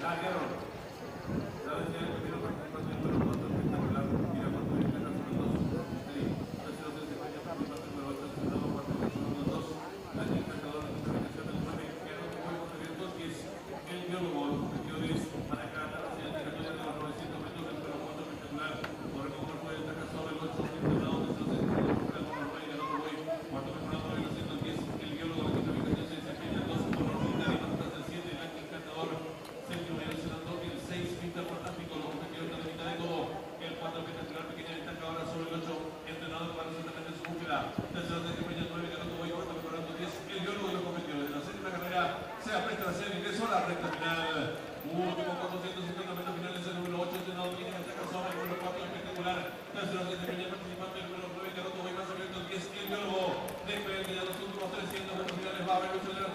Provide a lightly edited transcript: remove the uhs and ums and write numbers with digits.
Larguero. ¿Sabes qué? Primero participación número 4, espectacular. Mira cuánto bien ganas los dos. Sí. Tercero se desempeña participación número 8, segundo participación número 2. La quinta encantadora de ubicación del 9. Que no te puede conseguir 2-10. El biólogo, los competidores para cada tarde de la de los 900 metros del número 4 espectacular. Por el número 9 destaca sobre el 8. Internado de los 600 por el número 9 y el otro voy. Cuarto mejorado de los 110. El biólogo de la ubicación se desempeña el 2 por el militar y más atrás del 7. El encantador. Séptimo y el senador, el 6, pinta fantástico, los competidores de la mitad de todo. El 4, espectacular, pequeña destaca ahora sobre el 8, entrenado para absolutamente su búsqueda. Tercero, se desempeña el 9, ganando voy, cuarto, mejorando 10. El biólogo de los competidores de la séptima carrera se apresta a hacer ingreso a la recta final. Último 450 metros finales, el número 8, entrenado, pequeña destaca sobre el número 4, espectacular. Tercero, se desempeña participante, el número 9, ganando voy más abierto 10. El biólogo, después de los últimos 300 metros finales, va a haber lucha de la